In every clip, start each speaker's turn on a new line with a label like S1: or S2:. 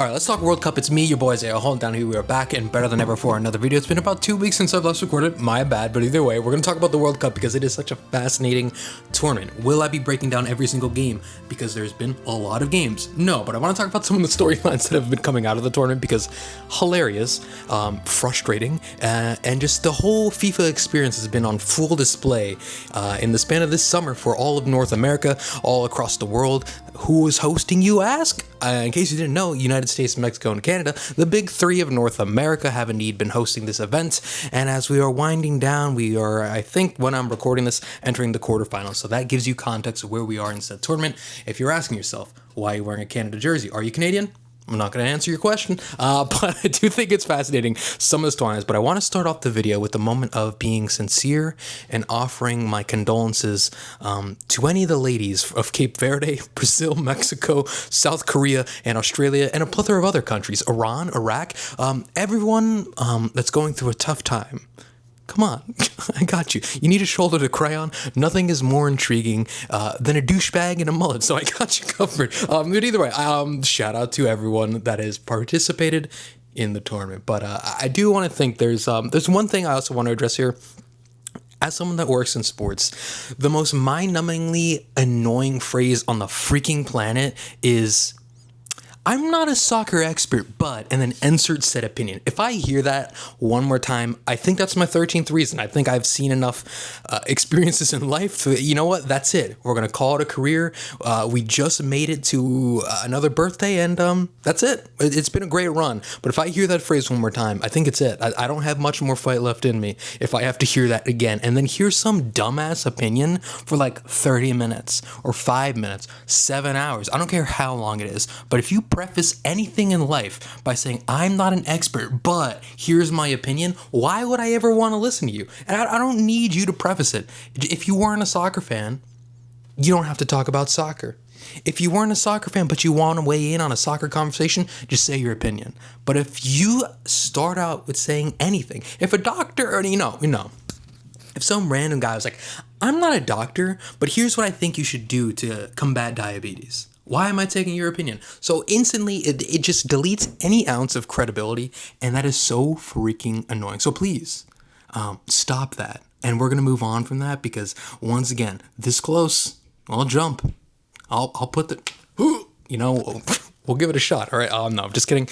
S1: Alright, let's talk World Cup. It's me, your boy Isaiah. Hold down here. We are back and better than ever for another video. It's been about 2 weeks since I've last recorded. My bad, but either way, we're going to talk about the World Cup because it is such a fascinating tournament. Will I be breaking down every single game? Because there's been a lot of games. No, but I want to talk about some of the storylines that have been coming out of the tournament because hilarious, frustrating, and just the whole FIFA experience has been on full display in the span of this summer for all of North America, all across the world. Who is hosting, you ask? In case you didn't know, United States, Mexico, and Canada, the big three of North America, have indeed been hosting this event. And as we are winding down, we are, I think, when I'm recording this, entering the quarterfinals. So that gives you context of where we are in said tournament. If you're asking yourself, why are you wearing a Canada jersey? Are you Canadian? I'm not going to answer your question, but I do think it's fascinating, some of the storylines. But I want to start off the video with the moment of being sincere and offering my condolences to any of the ladies of Cape Verde, Brazil, Mexico, South Korea, and Australia, and a plethora of other countries, Iran, Iraq, everyone that's going through a tough time. Come on, I got you. You need a shoulder to cry on. Nothing is more intriguing than a douchebag and a mullet, so I got you covered. But either way, shout out to everyone that has participated in the tournament. But I do want to think there's one thing I also want to address here. As someone that works in sports, the most mind-numbingly annoying phrase on the freaking planet is, I'm not a soccer expert, but, and then insert said opinion. If I hear that one more time, I think that's my 13th reason. I think I've seen enough experiences in life to, you know what, that's it. We're going to call it a career. We just made it to another birthday, and that's it. It's been a great run. But if I hear that phrase one more time, I think it's it. I don't have much more fight left in me if I have to hear that again. And then hear some dumbass opinion for like 30 minutes or 5 minutes, 7 hours. I don't care how long it is. But if you preface anything in life by saying, I'm not an expert, but here's my opinion, why would I ever want to listen to you? And I don't need you to preface it. If you weren't a soccer fan, you don't have to talk about soccer. If you weren't a soccer fan, but you want to weigh in on a soccer conversation, just say your opinion. But if you start out with saying anything, if a doctor, or if some random guy was like, I'm not a doctor, but here's what I think you should do to combat diabetes. Why am I taking your opinion? So instantly, it just deletes any ounce of credibility, and that is so freaking annoying. So please, stop that. And we're going to move on from that because, once again, this close, I'll jump. I'll put the, we'll give it a shot. All right, no, I'm just kidding.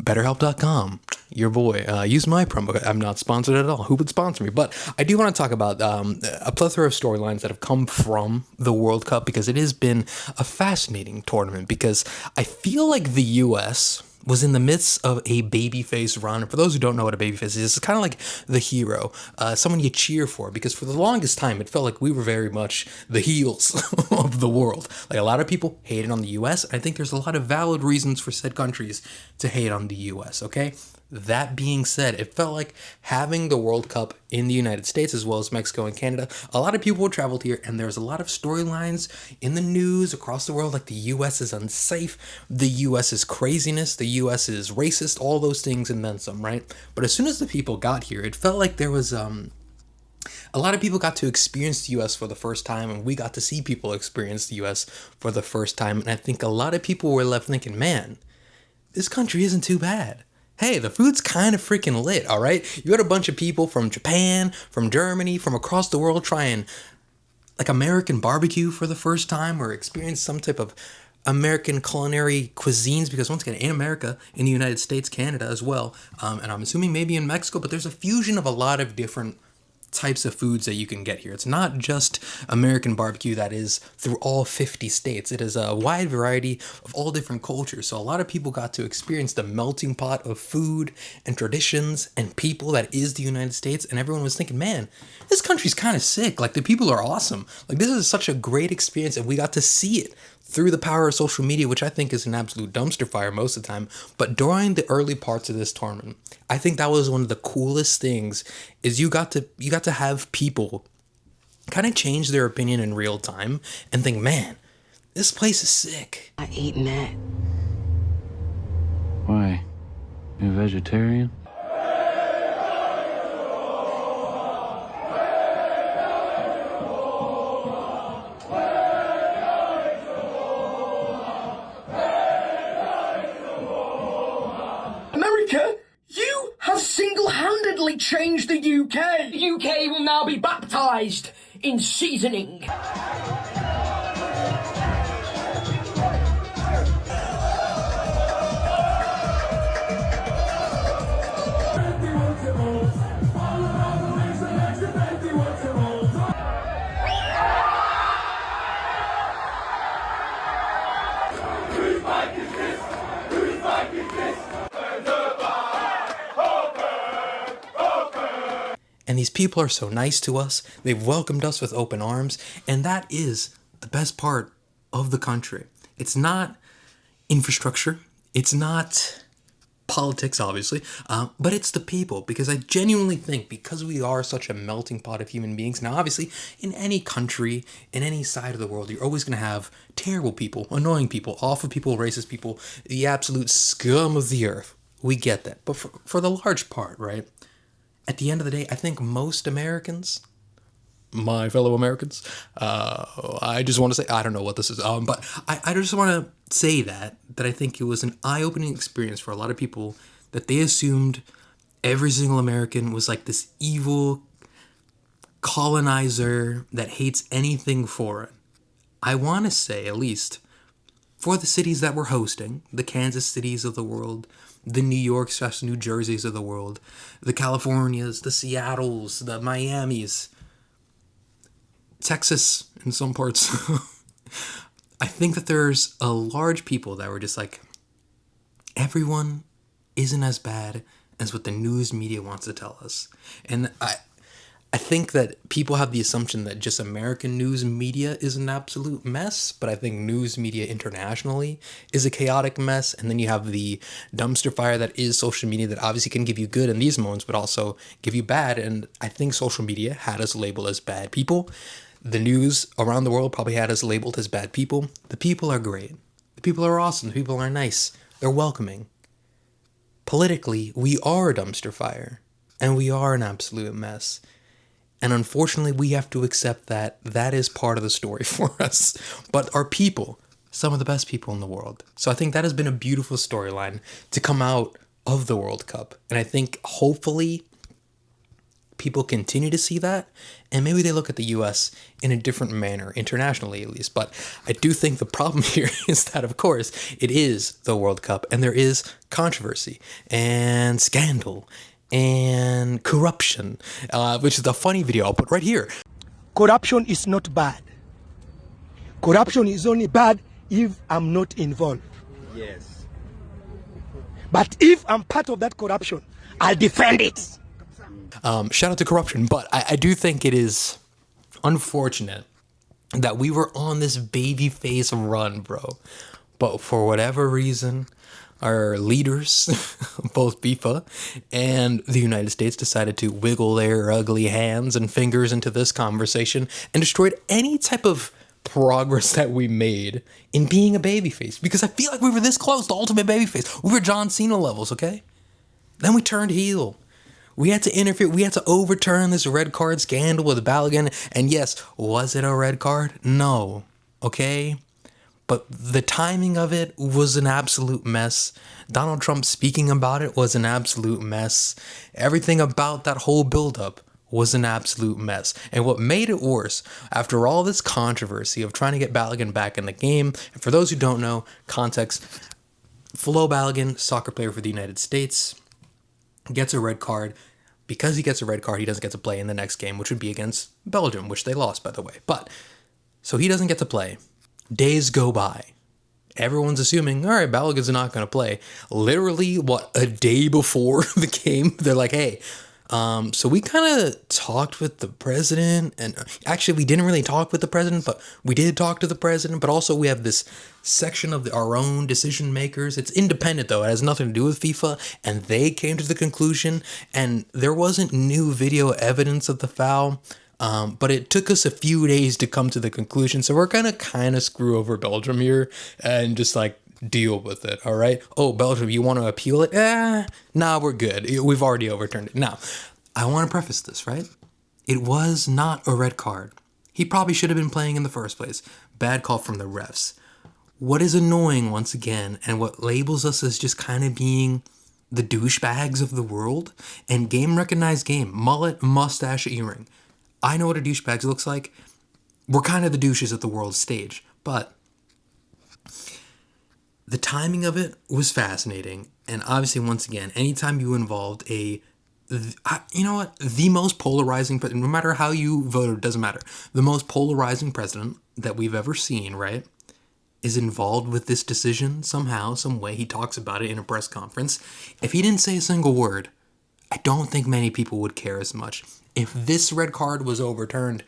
S1: BetterHelp.com, your boy. Use my promo code. I'm not sponsored at all. Who would sponsor me? But I do want to talk about a plethora of storylines that have come from the World Cup because it has been a fascinating tournament because I feel like the U.S. was in the midst of a babyface run. For those who don't know what a babyface is, it's kind of like the hero, someone you cheer for, because for the longest time, it felt like we were very much the heels of the world. Like a lot of people hated on the U.S., and I think there's a lot of valid reasons for said countries to hate on the U.S., okay? That being said, it felt like having the World Cup in the United States as well as Mexico and Canada, a lot of people traveled here, and there's a lot of storylines in the news across the world, like the U.S. is unsafe, the U.S. is craziness, the U.S. is racist, all those things and then some, right? But as soon as the people got here, it felt like there was a lot of people got to experience the U.S. for the first time, and we got to see people experience the U.S. for the first time, and I think a lot of people were left thinking, man, this country isn't too bad. Hey, the food's kind of freaking lit, all right? You had a bunch of people from Japan, from Germany, from across the world trying like American barbecue for the first time or experience some type of American culinary cuisines because once again, in America, in the United States, Canada as well, and I'm assuming maybe in Mexico, but there's a fusion of a lot of different types of foods that you can get here. It's not just American barbecue that is through all 50 states. It is a wide variety of all different cultures. So a lot of people got to experience the melting pot of food and traditions and people that is the United States. And everyone was thinking, man, this country's kind of sick. Like the people are awesome. Like this is such a great experience. And we got to see it through the power of social media, which I think is an absolute dumpster fire most of the time. But during the early parts of this tournament, I think that was one of the coolest things is you got to have people kind of change their opinion in real time and think, man, this place is sick.
S2: Not eating that.
S3: Why? You a vegetarian?
S2: America, you have single-handedly changed the UK.
S4: The UK will now be baptised in seasoning.
S1: And these people are so nice to us. They've welcomed us with open arms. And that is the best part of the country. It's not infrastructure. It's not politics, obviously. But it's the people. Because I genuinely think because we are such a melting pot of human beings. Now, obviously, in any country, in any side of the world, you're always going to have terrible people, annoying people, awful people, racist people, the absolute scum of the earth. We get that. But for the large part, right? At the end of the day, I think most Americans, my fellow Americans, I just want to say, I don't know what this is, but I just want to say that I think it was an eye-opening experience for a lot of people that they assumed every single American was like this evil colonizer that hates anything foreign. I want to say, at least, for the cities that we're hosting, the Kansas cities of the world, the New Yorks, New Jerseys of the world, the Californias, the Seattles, the Miamis, Texas in some parts. I think that there's a large people that were just like, everyone isn't as bad as what the news media wants to tell us. And I think that people have the assumption that just American news media is an absolute mess, but I think news media internationally is a chaotic mess. And then you have the dumpster fire that is social media that obviously can give you good in these moments, but also give you bad. And I think social media had us labeled as bad people. The news around the world probably had us labeled as bad people. The people are great. The people are awesome. The people are nice. They're welcoming. Politically, we are a dumpster fire, and we are an absolute mess. And unfortunately, we have to accept that that is part of the story for us. But our people, some of the best people in the world. So I think that has been a beautiful storyline to come out of the World Cup. And I think hopefully people continue to see that. And maybe they look at the US in a different manner, internationally at least. But I do think the problem here is that, of course, it is the World Cup. And there is controversy and scandal and corruption, which is a funny video I'll put right here.
S5: Corruption is not bad. Corruption is only bad if I'm not involved.
S6: Yes.
S5: But if I'm part of that corruption, I'll defend it.
S1: Shout out to corruption, but I do think it is unfortunate that we were on this babyface run, bro. But for whatever reason, our leaders, both FIFA and the United States, decided to wiggle their ugly hands and fingers into this conversation and destroyed any type of progress that we made in being a babyface. Because I feel like we were this close to ultimate babyface. We were John Cena levels, okay? Then we turned heel. We had to interfere. We had to overturn this red card scandal with Balogun. And yes, was it a red card? No. Okay? But the timing of it was an absolute mess. Donald Trump speaking about it was an absolute mess. Everything about that whole buildup was an absolute mess. And what made it worse, after all this controversy of trying to get Balogun back in the game, and for those who don't know, context, Flo Balogun, soccer player for the United States, gets a red card. Because he gets a red card, he doesn't get to play in the next game, which would be against Belgium, which they lost, by the way. But, so he doesn't get to play. Days go by. Everyone's assuming, all right, Balogun's not going to play. Literally, a day before the game, they're like, hey, so we kind of talked with the president, and actually we didn't really talk with the president, but we did talk to the president, but also we have this section of our own decision makers. It's independent though, it has nothing to do with FIFA, and they came to the conclusion, and there wasn't new video evidence of the foul, but it took us a few days to come to the conclusion, so we're gonna kind of screw over Belgium here, and just like, deal with it, all right? Oh, Belgium, you want to appeal it? Nah, we're good. We've already overturned it. Now, I want to preface this, right? It was not a red card. He probably should have been playing in the first place. Bad call from the refs. What is annoying, once again, and what labels us as just kind of being the douchebags of the world, and game recognized game, mullet, mustache, earring. I know what a douchebag looks like. We're kind of the douches at the world stage, but the timing of it was fascinating. And obviously, once again, anytime you involved you know what? The most polarizing, but no matter how you voted, it doesn't matter. The most polarizing president that we've ever seen, right, is involved with this decision somehow, some way. He talks about it in a press conference. If he didn't say a single word, I don't think many people would care as much. If this red card was overturned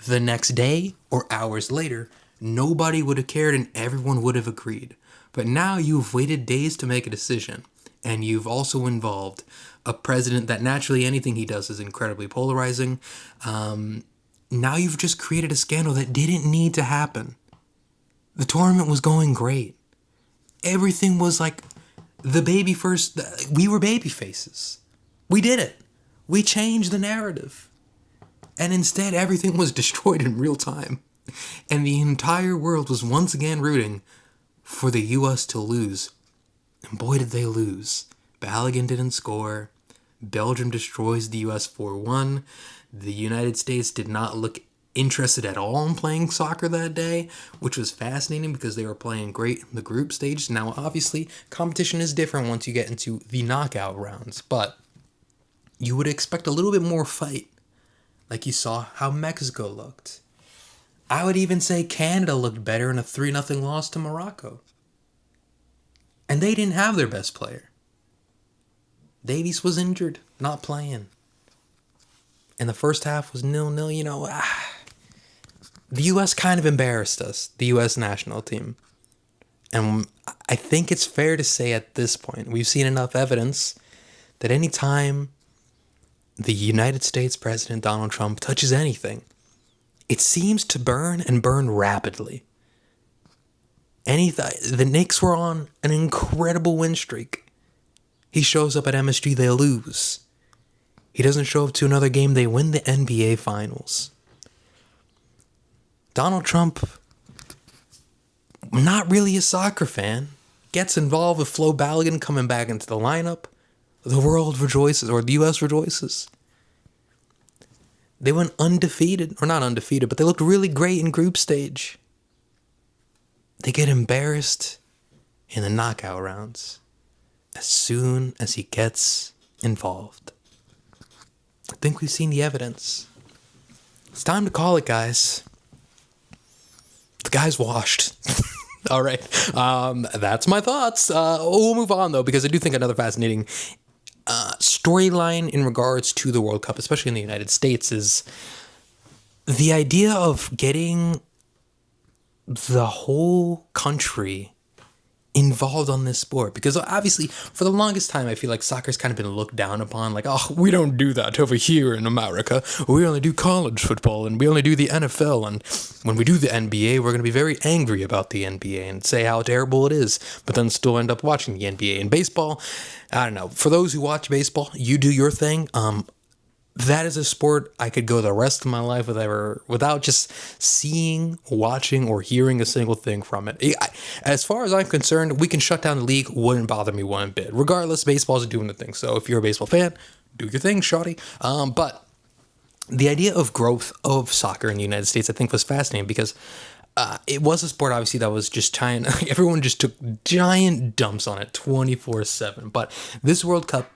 S1: the next day or hours later, nobody would have cared and everyone would have agreed. But now you've waited days to make a decision, and you've also involved a president that naturally anything he does is incredibly polarizing. Now you've just created a scandal that didn't need to happen. The tournament was going great. Everything was like we were baby faces. We did it. We changed the narrative. And instead, everything was destroyed in real time. And the entire world was once again rooting for the U.S. to lose. And boy, did they lose. Balogun didn't score. Belgium destroys the U.S. 4-1. The United States did not look interested at all in playing soccer that day, which was fascinating because they were playing great in the group stage. Now, obviously, competition is different once you get into the knockout rounds, but you would expect a little bit more fight, like you saw how Mexico looked. I would even say Canada looked better in a 3-0 loss to Morocco. And they didn't have their best player. Davies was injured, not playing. And the first half was 0-0, The U.S. kind of embarrassed us, the U.S. national team. And I think it's fair to say at this point, we've seen enough evidence that any time the United States President Donald Trump touches anything, it seems to burn and burn rapidly. The Knicks were on an incredible win streak. He shows up at MSG, they lose. He doesn't show up to another game, they win the NBA Finals. Donald Trump, not really a soccer fan, gets involved with Flo Balogun coming back into the lineup. The world rejoices, or the U.S. rejoices. They went undefeated, or not undefeated, but they looked really great in group stage. They get embarrassed in the knockout rounds as soon as he gets involved. I think we've seen the evidence. It's time to call it, guys. The guy's washed. All right. That's my thoughts. We'll move on, though, because I do think another fascinating storyline in regards to the World Cup, especially in the United States, is the idea of getting the whole country involved on this sport. Because obviously, for the longest time, I feel like soccer's kind of been looked down upon. Like, oh, we don't do that over here in America. We only do college football and we only do the NFL. And when we do the NBA, we're going to be very angry about the NBA and say how terrible it is, but then still end up watching the NBA. And baseball, I don't know. For those who watch baseball, you do your thing. That is a sport I could go the rest of my life without just seeing, watching, or hearing a single thing from it. As far as I'm concerned, we can shut down the league. Wouldn't bother me one bit. Regardless, baseball's doing the thing. So if you're a baseball fan, do your thing, shawty. But the idea of growth of soccer in the United States, I think, was fascinating because it was a sport, obviously, that was just trying. Everyone just took giant dumps on it 24/7. But this World Cup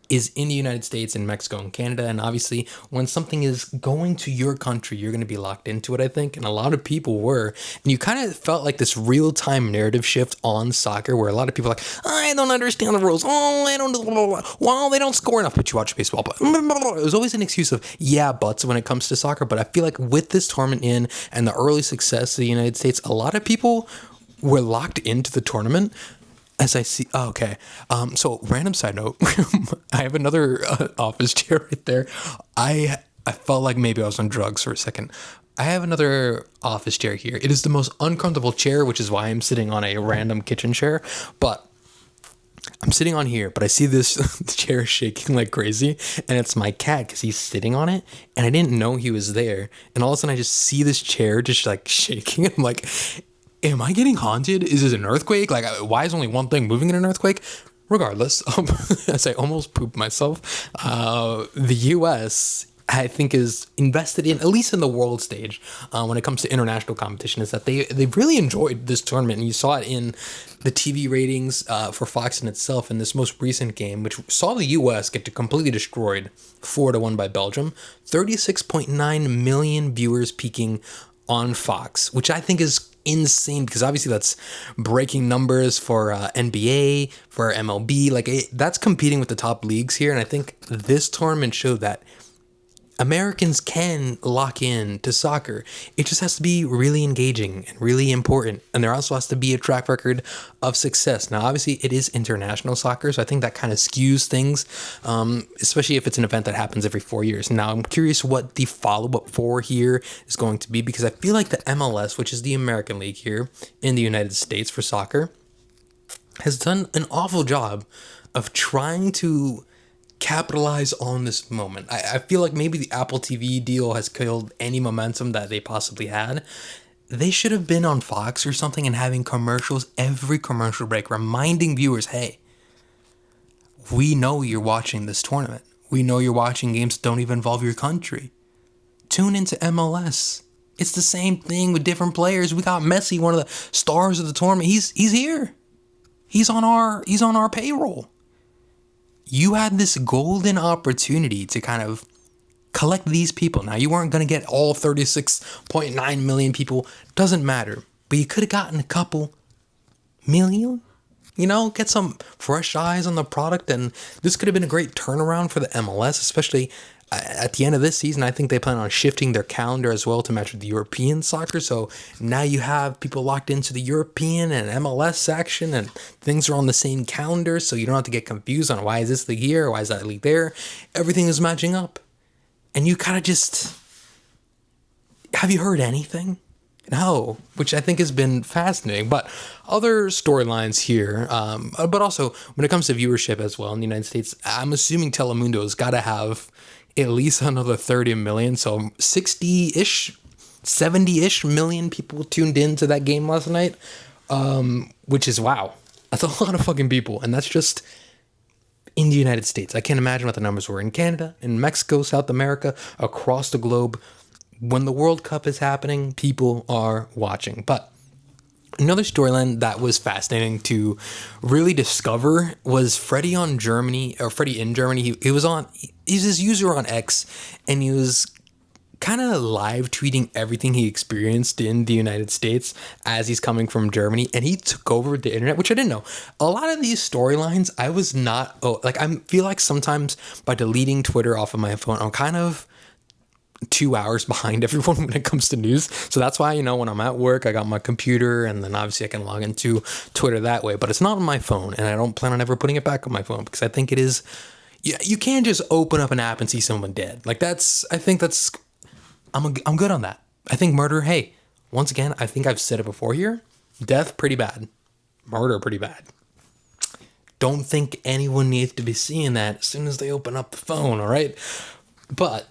S1: is in the United States and Mexico and Canada. And obviously, when something is going to your country, you're going to be locked into it, I think. And a lot of people were. And you kind of felt like this real-time narrative shift on soccer where a lot of people are like, I don't understand the rules. Oh, I don't know. Well, they don't score enough, but you watch baseball. But it was always an excuse of, yeah, buts when it comes to soccer. But I feel like with this tournament in and the early success of the United States, a lot of people were locked into the tournament. As I see, so random side note, I have another office chair right there. I felt like maybe I was on drugs for a second. I have another office chair here. It is the most uncomfortable chair, which is why I'm sitting on a random kitchen chair. But I'm sitting on here, but I see this chair shaking like crazy, and it's my cat because he's sitting on it, and I didn't know he was there. And all of a sudden, I just see this chair just like shaking. I'm like, am I getting haunted? Is this an earthquake? Like, why is only one thing moving in an earthquake? regardless, as I almost pooped myself, the U.S. I think is invested in, at least in the world stage, when it comes to international competition, is that they've really enjoyed this tournament. And you saw it in the TV ratings for Fox in itself in this most recent game, which saw the U.S. get completely destroyed 4-1 by Belgium. 36.9 million viewers peaking on Fox, which I think is insane because obviously that's breaking numbers for NBA, for MLB. Like that's competing with the top leagues here. And I think this tournament showed that Americans can lock in to soccer. It just has to be really engaging and really important. And there also has to be a track record of success. Now, obviously, it is international soccer, so I think that kind of skews things, especially if it's an event that happens every 4 years. Now, I'm curious what the follow-up for here is going to be, because I feel like the MLS, which is the American League here in the United States for soccer, has done an awful job of trying to capitalize on this moment. I feel like maybe the Apple TV deal has killed any momentum that they possibly had. They should have been on Fox or something and having commercials every commercial break, reminding viewers, hey, we know you're watching this tournament. We know you're watching games that don't even involve your country. Tune into MLS. It's the same thing with different players. We got Messi, one of the stars of the tournament. He's here. He's on our payroll. You had this golden opportunity to kind of collect these people. Now, you weren't going to get all 36.9 million people. Doesn't matter. But you could have gotten a couple million. Get some fresh eyes on the product. And this could have been a great turnaround for the MLS, especially at the end of this season. I think they plan on shifting their calendar as well to match with the European soccer. So now you have people locked into the European and MLS action, and things are on the same calendar. So you don't have to get confused on why is this league here, or why is that league there. Everything is matching up. And you kind of just, have you heard anything? No, which I think has been fascinating. But other storylines here, but also when it comes to viewership as well in the United States, I'm assuming Telemundo's got to have at least another 30 million. So 60-ish, 70-ish million people tuned into that game last night, which is, wow. That's a lot of fucking people. And that's just in the United States. I can't imagine what the numbers were in Canada, in Mexico, South America, across the globe. When the World Cup is happening, people are watching. But another storyline that was fascinating to really discover was Freddie in Germany. He's his user on X, and he was kind of live tweeting everything he experienced in the United States as he's coming from Germany, and he took over the internet, which I didn't know. A lot of these storylines, I was not, I feel like sometimes by deleting Twitter off of my phone, I'm kind of 2 hours behind everyone when it comes to news. So that's why, when I'm at work, I got my computer, and then obviously I can log into Twitter that way, but it's not on my phone, and I don't plan on ever putting it back on my phone, because I think it is, you can't just open up an app and see someone dead. I'm good on that. I think murder, hey, once again, I think I've said it before here, death, pretty bad. Murder, pretty bad. Don't think anyone needs to be seeing that as soon as they open up the phone, all right? But,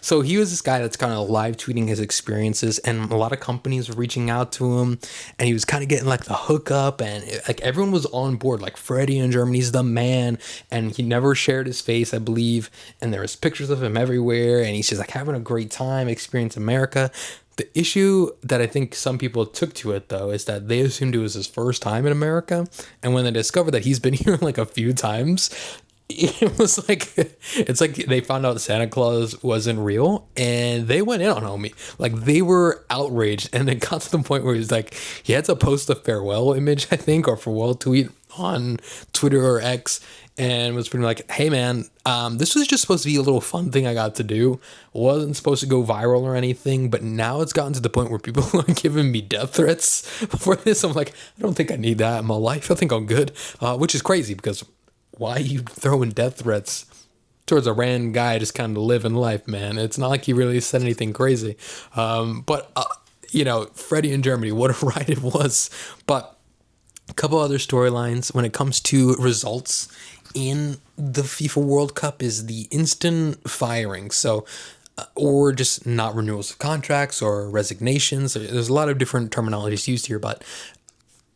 S1: so he was this guy that's kind of live tweeting his experiences, and a lot of companies were reaching out to him, and he was kind of getting like the hookup, and everyone was on board. Like, Freddie in Germany's the man, and he never shared his face, I believe, and there was pictures of him everywhere, and he's just like having a great time, experience America. The issue that I think some people took to it, though, is that they assumed it was his first time in America, and when they discovered that he's been here like a few times, it was like, it's like they found out Santa Claus wasn't real, and they went in on homie. Like, they were outraged, and it got to the point where he had to post a farewell image, I think, or farewell tweet on Twitter or X, and was pretty like, hey man, this was just supposed to be a little fun thing I got to do. Wasn't supposed to go viral or anything, but now it's gotten to the point where people are giving me death threats for this. I'm like, I don't think I need that in my life. I think I'm good, which is crazy, because why are you throwing death threats towards a random guy just kind of living life, man? It's not like he really said anything crazy. But Freddie in Germany, what a ride it was. But a couple other storylines when it comes to results in the FIFA World Cup is the instant firing. So, or just not renewals of contracts or resignations. There's a lot of different terminologies used here, but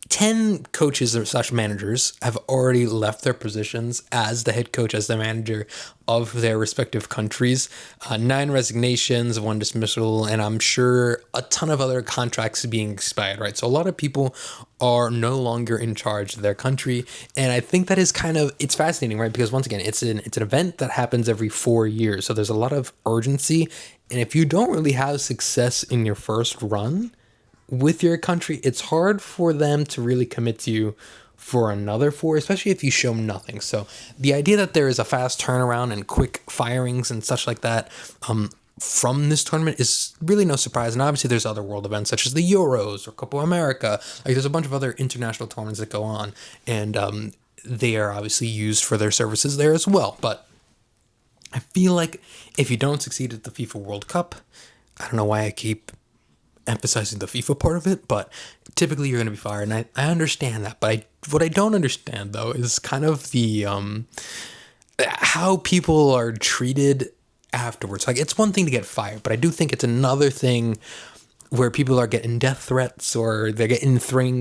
S1: 10 coaches or slash managers have already left their positions as the head coach, as the manager of their respective countries. 9 resignations, 1 dismissal, and I'm sure a ton of other contracts being expired, right? So a lot of people are no longer in charge of their country. And I think that is it's fascinating, right? Because once again, it's an event that happens every 4 years. So there's a lot of urgency. And if you don't really have success in your first run with your country, it's hard for them to really commit to you for another 4, especially if you show nothing. So the idea that there is a fast turnaround and quick firings and such like that from this tournament is really no surprise. And obviously there's other world events such as the Euros or Copa America. Like there's a bunch of other international tournaments that go on, and they are obviously used for their services there as well. But I feel like if you don't succeed at the FIFA World Cup, I don't know why I keep emphasizing the FIFA part of it, but typically you're going to be fired, and I understand that. But what I don't understand though is kind of the how people are treated afterwards. Like, it's one thing to get fired, but I do think it's another thing where people are getting death threats or they're getting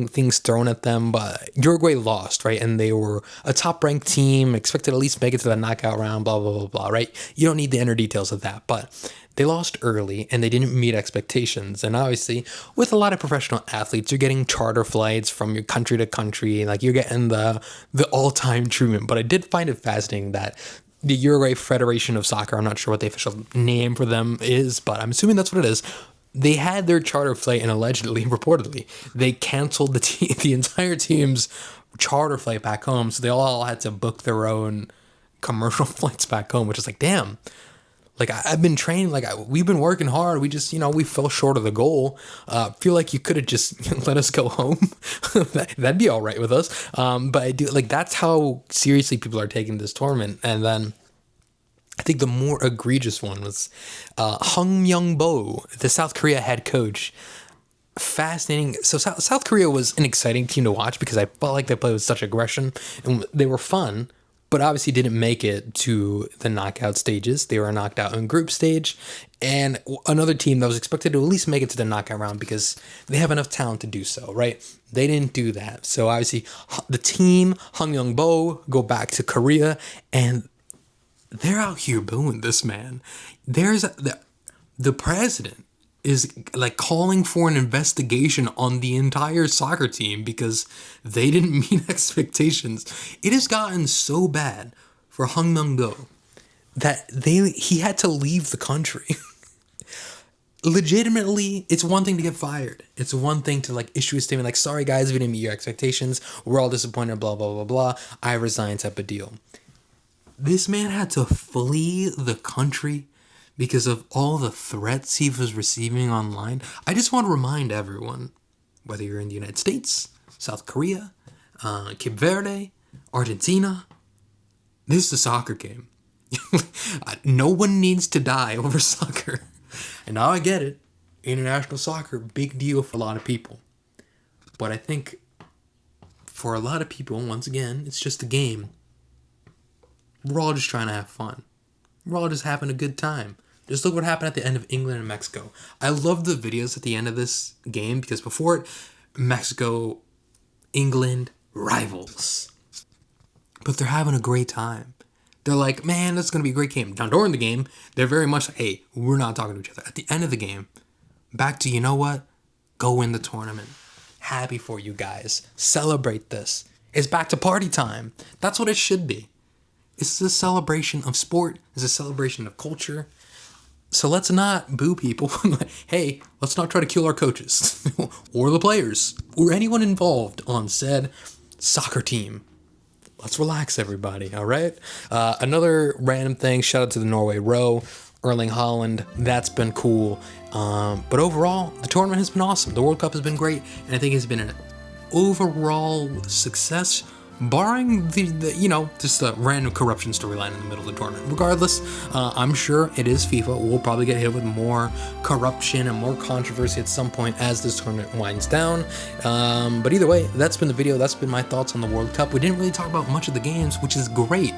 S1: things thrown at them. But Uruguay lost, right? And they were a top-ranked team, expected to at least make it to the knockout round, blah, blah, blah, blah, right? You don't need the inner details of that. But they lost early and they didn't meet expectations. And obviously, with a lot of professional athletes, you're getting charter flights from your country to country. Like, you're getting the all-time treatment. But I did find it fascinating that the Uruguay Federation of Soccer, I'm not sure what the official name for them is, but I'm assuming that's what it is. They had their charter flight, and allegedly, reportedly, they canceled the entire team's charter flight back home. So they all had to book their own commercial flights back home, which is like, damn. Like, I've been training, we've been working hard. We just, we fell short of the goal. Feel like you could have just let us go home. That'd be all right with us. But I do, that's how seriously people are taking this tournament. And then I think the more egregious one was Hung Myung-bo, the South Korea head coach. Fascinating. So South Korea was an exciting team to watch because I felt like they played with such aggression and they were fun, but obviously didn't make it to the knockout stages. They were knocked out in group stage, and another team that was expected to at least make it to the knockout round because they have enough talent to do so, right? They didn't do that. So obviously the team, Hung Myung-bo, go back to Korea, and they're out here booing this man. The president is calling for an investigation on the entire soccer team because they didn't meet expectations. It has gotten so bad for Hung Myung-bo that he had to leave the country. Legitimately, it's one thing to get fired. It's one thing to issue a statement sorry guys, we didn't meet your expectations. We're all disappointed, blah, blah, blah, blah. I resign type of deal. This man had to flee the country because of all the threats he was receiving online. I just want to remind everyone, whether you're in the United States, South Korea, Cape Verde, Argentina, this is a soccer game. No one needs to die over soccer. And now I get it. International soccer, big deal for a lot of people. But I think for a lot of people, once again, it's just a game. We're all just trying to have fun. We're all just having a good time. Just look what happened at the end of England and Mexico. I love the videos at the end of this game because before it, Mexico, England, rivals. But they're having a great time. They're like, man, that's going to be a great game. Now, during the game, they're very much like, hey, we're not talking to each other. At the end of the game, back to, you know what? Go win the tournament. Happy for you guys. Celebrate this. It's back to party time. That's what it should be. It's a celebration of sport. It's a celebration of culture. So let's not boo people. Hey, let's not try to kill our coaches or the players or anyone involved on said soccer team. Let's relax, everybody, all right? Another random thing, shout out to the Norway Row, Erling Haaland. That's been cool. But overall, the tournament has been awesome. The World Cup has been great, and I think it's been an overall success, barring just a random corruption storyline in the middle of the tournament. Regardless, I'm sure it is FIFA. We'll probably get hit with more corruption and more controversy at some point as this tournament winds down. But either way, that's been the video. That's been my thoughts on the World Cup. We didn't really talk about much of the games, which is great.